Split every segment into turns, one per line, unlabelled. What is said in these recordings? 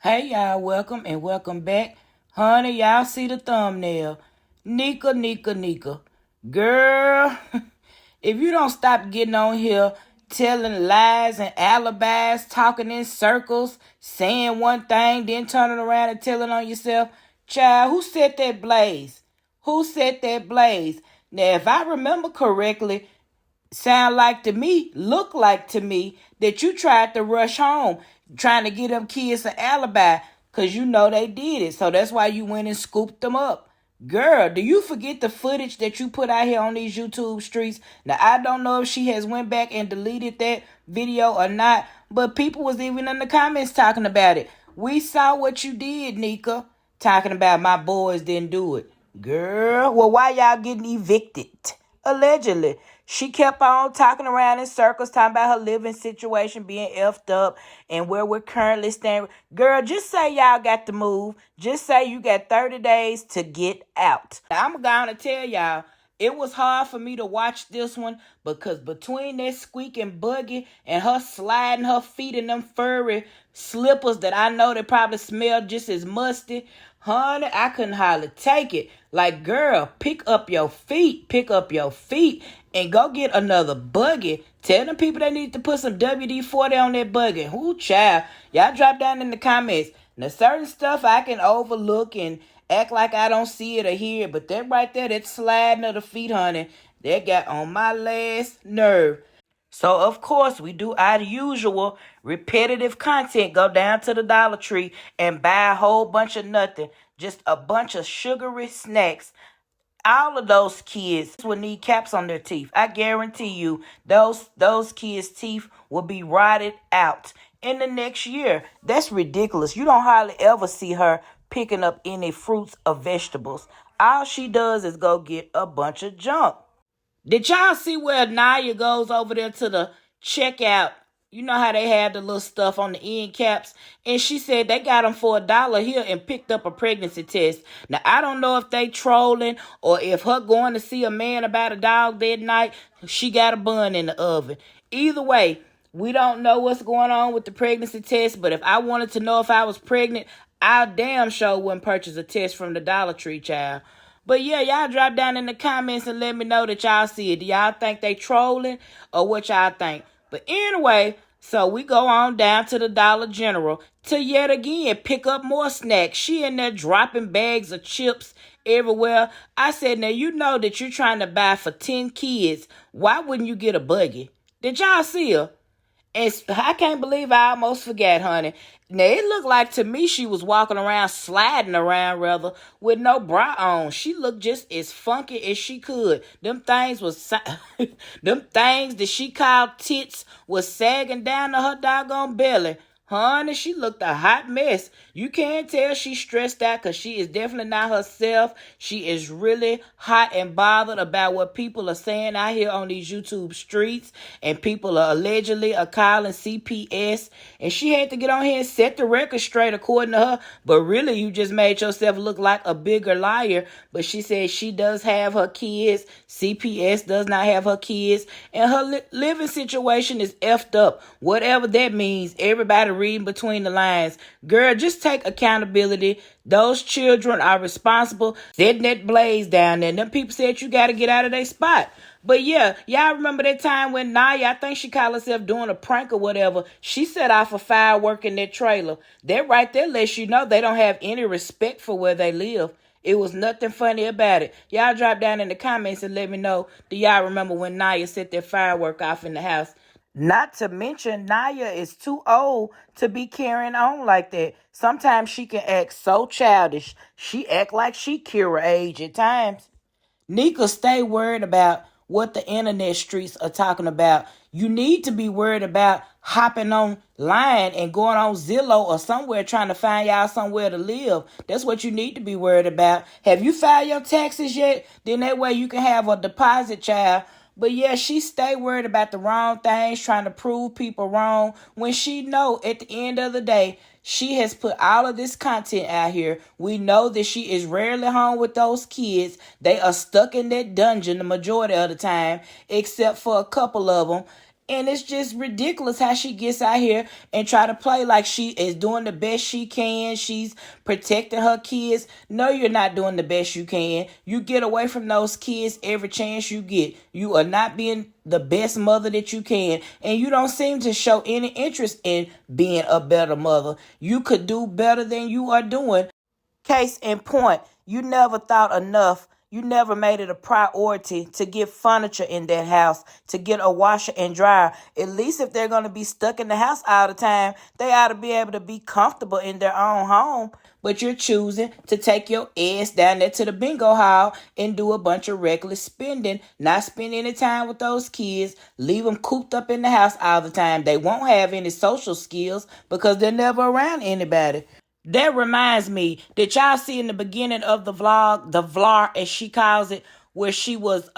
Hey y'all, welcome and welcome back. Honey, y'all see the thumbnail. Nika. Girl, if you don't stop getting on here telling lies and alibis, talking in circles, saying one thing, then turning around and telling on yourself, child, who set that blaze? Who set that blaze? Now, if I remember correctly, sound like to me, look like to me that you tried to rush home trying to get them kids an alibi because you know they did it. So that's why you went and scooped them up. Girl, do you forget the footage that you put out here on these YouTube streets? Now, I don't know if she has went back and deleted that video or not, but people was even in the comments talking about it. We saw what you did, Nika, talking about my boys didn't do it. Girl, well, why y'all getting evicted? Allegedly. She kept on talking around in circles, talking about her living situation being effed up and where we're currently standing. Girl, just say y'all got to move. Just say you got 30 days to get out. I'm going to tell y'all, it was hard for me to watch this one because between that squeaking buggy and her sliding her feet in them furry slippers that I know they probably smell just as musty, honey, I couldn't hardly take it. Like, girl, pick up your feet, and go get another buggy. Tell them people they need to put some WD-40 on that buggy. Whoo, child. Y'all drop down in the comments. Now, certain stuff I can overlook and act like I don't see it or hear it, but that right there, that sliding of the feet, honey, that got on my last nerve. So, of course, we do our usual repetitive content. Go down to the Dollar Tree and buy a whole bunch of nothing. Just a bunch of sugary snacks. All of those kids will need caps on their teeth. I guarantee you those kids' teeth will be rotted out in the next year. That's ridiculous. You don't hardly ever see her picking up any fruits or vegetables. All she does is go get a bunch of junk. Did y'all see where Naya goes over there to the checkout? You know how they have the little stuff on the end caps? And she said they got them for $1 here and picked up a pregnancy test. Now, I don't know if they trolling or if her going to see a man about a dog that night, she got a bun in the oven. Either way, we don't know what's going on with the pregnancy test, but if I wanted to know if I was pregnant, I damn sure wouldn't purchase a test from the Dollar Tree, child. But yeah, y'all drop down in the comments and let me know that y'all see it. Do y'all think they trolling or what y'all think? But anyway, so we go on down to the Dollar General to yet again pick up more snacks. She in there dropping bags of chips everywhere. I said, now you know that you're trying to buy for 10 kids. Why wouldn't you get a buggy? Did y'all see her? And I can't believe I almost forgot, honey. Now, it looked like to me she was walking around, sliding around, rather, with no bra on. She looked just as funky as she could. Them things them things that she called tits was sagging down to her doggone belly. Honey, she looked a hot mess. You can't tell she's stressed out because she is definitely not herself. She is really hot and bothered about what people are saying out here on these YouTube streets. And people are allegedly calling CPS. And she had to get on here and set the record straight according to her. But really, you just made yourself look like a bigger liar. But she said she does have her kids. CPS does not have her kids. And her living situation is effed up. Whatever that means, everybody reading between the lines. Girl, just take accountability. Those children are responsible. Setting that blaze down there. And them people said you got to get out of their spot. But yeah, y'all remember that time when Naya, I think she called herself doing a prank or whatever. She set off a firework in that trailer. That right there lets you know they don't have any respect for where they live. It was nothing funny about it. Y'all drop down in the comments and let me know. Do y'all remember when Naya set that firework off in the house? Not to mention, Naya is too old to be carrying on like that. Sometimes she can act so childish. She act like she Kira age at times. Nika, stay worried about what the internet streets are talking about. You need to be worried about hopping online and going on Zillow or somewhere trying to find y'all somewhere to live. That's what you need to be worried about. Have you filed your taxes yet? Then that way you can have a deposit, child. But yeah, she stay worried about the wrong things, trying to prove people wrong, when she know at the end of the day, she has put all of this content out here. We know that she is rarely home with those kids. They are stuck in that dungeon the majority of the time, except for a couple of them. And it's just ridiculous how she gets out here and try to play like she is doing the best she can. She's protecting her kids. No, you're not doing the best you can. You get away from those kids every chance you get. You are not being the best mother that you can. And you don't seem to show any interest in being a better mother. You could do better than you are doing. Case in point, you never thought enough. You never made it a priority to get furniture in that house, to get a washer and dryer. At least if they're going to be stuck in the house all the time, they ought to be able to be comfortable in their own home. But you're choosing to take your ass down there to the bingo hall and do a bunch of reckless spending, not spend any time with those kids, leave them cooped up in the house all the time. They won't have any social skills because they're never around anybody. That reminds me, did y'all see in the beginning of the vlog as she calls it, where she was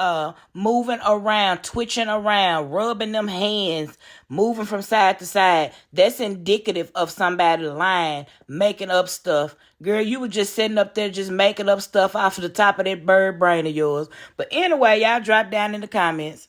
moving around, twitching around, rubbing them hands, moving from side to side? That's indicative of somebody lying, making up stuff. Girl, you were just sitting up there just making up stuff off of the top of that bird brain of yours. But anyway, y'all drop down in the comments.